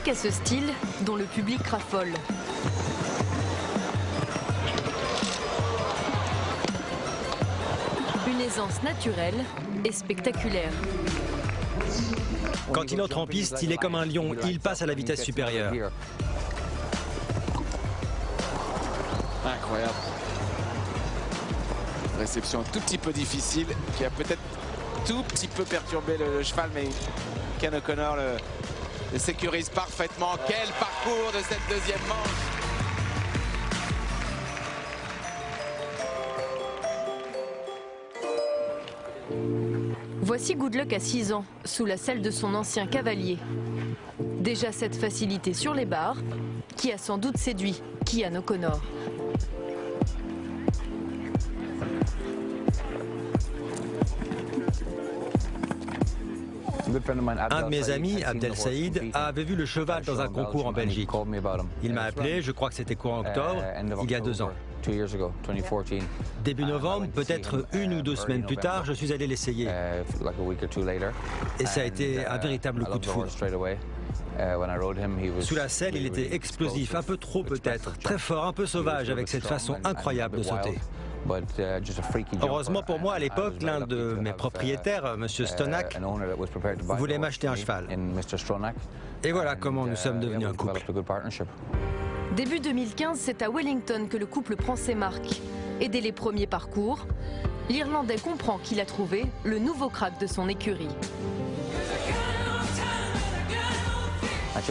Luck a ce style dont le public raffole. Une aisance naturelle et spectaculaire. Quand il entre en piste, il est comme un lion, il passe à la vitesse supérieure. Incroyable. Réception un tout petit peu difficile, qui a peut-être tout petit peu perturbé le cheval, mais Ken O'Connor le sécurise parfaitement. Quel parcours de cette deuxième manche! Voici Good Luck à 6 ans, sous la selle de son ancien cavalier. Déjà cette facilité sur les barres, qui a sans doute séduit Kian O'Connor. Un de mes amis, Abdel Saïd, avait vu le cheval dans un concours en Belgique. Il m'a appelé, je crois que c'était courant octobre, il y a 2 ans. Début novembre, peut-être 1 ou 2 semaines plus tard, je suis allé l'essayer. Et ça a été un véritable coup de foudre. Sous la selle, il était explosif, un peu trop peut-être, très fort, un peu sauvage, avec cette façon incroyable de sauter. Heureusement pour moi, à l'époque, l'un de mes propriétaires, M. Stonak, voulait m'acheter un cheval. Et voilà comment nous sommes devenus un couple. Début 2015, c'est à Wellington que le couple prend ses marques. Et dès les premiers parcours, l'Irlandais comprend qu'il a trouvé le nouveau crack de son écurie.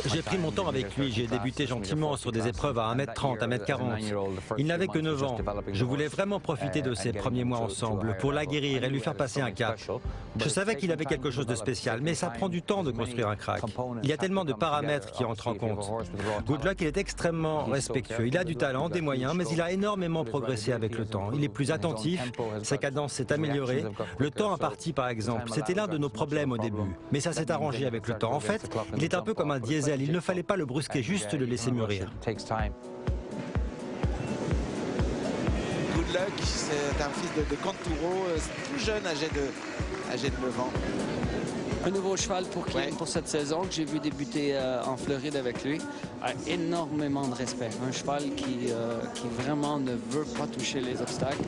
J'ai pris mon temps avec lui, j'ai débuté gentiment sur des épreuves à 1m30, 1m40. Il n'avait que 9 ans. Je voulais vraiment profiter de ces premiers mois ensemble pour l'aguerrir et lui faire passer un cap. Je savais qu'il avait quelque chose de spécial, mais ça prend du temps de construire un crack. Il y a tellement de paramètres qui entrent en compte. Good Luck, il est extrêmement respectueux. Il a du talent, des moyens, mais il a énormément progressé avec le temps. Il est plus attentif, sa cadence s'est améliorée. Le temps imparti, par exemple, c'était l'un de nos problèmes au début. Mais ça s'est arrangé avec le temps. En fait, il est un peu comme un diesel. Il ne fallait pas le brusquer, juste le laisser mûrir. Good Luck, c'est un fils de Canturo, tout jeune, âgé de 9 ans. Un nouveau cheval pour Kian, pour cette saison, que j'ai vu débuter en Floride avec lui. A énormément de respect. Un cheval qui vraiment ne veut pas toucher les obstacles.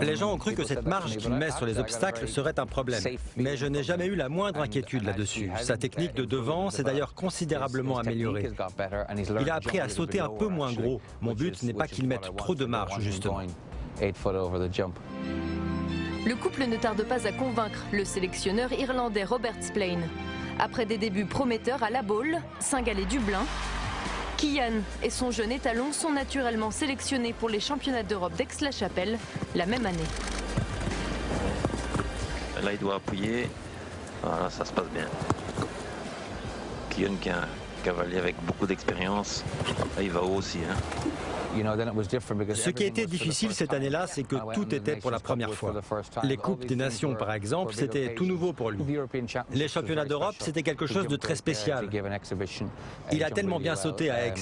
Les gens ont cru que cette marge qu'il met sur les obstacles serait un problème. Mais je n'ai jamais eu la moindre inquiétude là-dessus. Sa technique de devant s'est d'ailleurs considérablement améliorée. Il a appris à sauter un peu moins gros. Mon but n'est pas qu'il mette trop de marge, justement. Le couple ne tarde pas à convaincre le sélectionneur irlandais Robert Spillane. Après des débuts prometteurs à La Baule, Saint-Galais-Dublin, Kian et son jeune étalon sont naturellement sélectionnés pour les championnats d'Europe d'Aix-la-Chapelle la même année. Là, il doit appuyer. Voilà, ça se passe bien. Kian, qui est un cavalier avec beaucoup d'expérience, là, il va haut aussi. Hein. Ce qui a été difficile cette année-là, c'est que tout était pour la première fois. Les Coupes des Nations, par exemple, c'était tout nouveau pour lui. Les championnats d'Europe, c'était quelque chose de très spécial. Il a tellement bien sauté à Aix.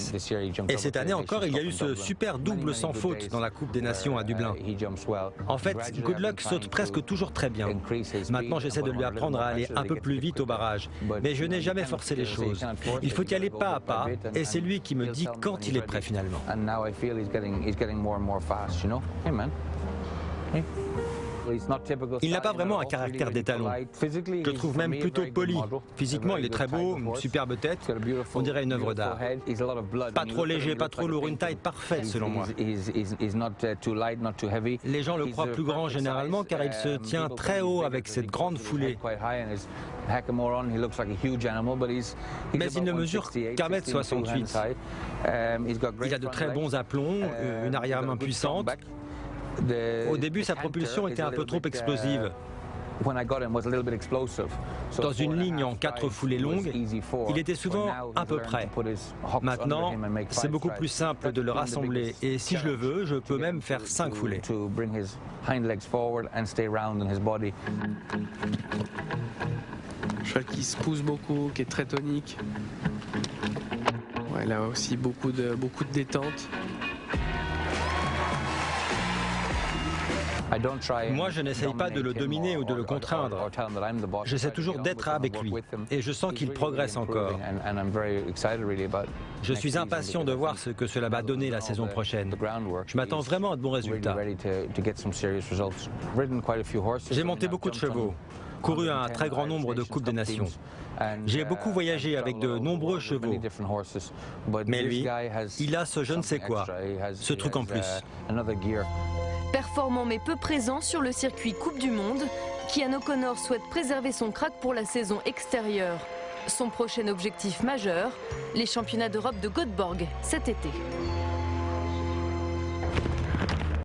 Et cette année encore, il y a eu ce super double sans faute dans la Coupe des Nations à Dublin. En fait, Good Luck saute presque toujours très bien. Maintenant, j'essaie de lui apprendre à aller un peu plus vite au barrage. Mais je n'ai jamais forcé les choses. Il faut y aller pas à pas, et c'est lui qui me dit quand il est prêt finalement. Il n'a pas vraiment un caractère d'étalon. Je trouve même plutôt poli. Physiquement, il est très beau, une superbe tête, on dirait une œuvre d'art. Pas trop léger, pas trop lourd, une taille parfaite selon moi. Les gens le croient plus grand généralement car il se tient très haut avec cette grande foulée. Mais il ne mesure qu'à 1m68. Il a de très bons aplombs, une arrière-main puissante. Au début, sa propulsion était un peu trop explosive. Dans une ligne en 4 foulées longues, il était souvent à peu près. Maintenant, c'est beaucoup plus simple de le rassembler et si je le veux, je peux même faire 5 foulées. Un cheval qui se pousse beaucoup, qui est très tonique. Ouais, il a aussi beaucoup de détente. Moi, je n'essaye pas de le dominer ou de le contraindre. J'essaie toujours d'être avec lui et je sens qu'il progresse encore. Je suis impatient de voir ce que cela va donner la saison prochaine. Je m'attends vraiment à de bons résultats. J'ai monté beaucoup de chevaux, couru à un très grand nombre de Coupes des Nations. J'ai beaucoup voyagé avec de nombreux chevaux. Mais lui, il a ce je ne sais quoi, ce truc en plus. Performant mais peu présent sur le circuit Coupe du Monde, Kian O'Connor souhaite préserver son crack pour la saison extérieure. Son prochain objectif majeur, les championnats d'Europe de Göteborg cet été.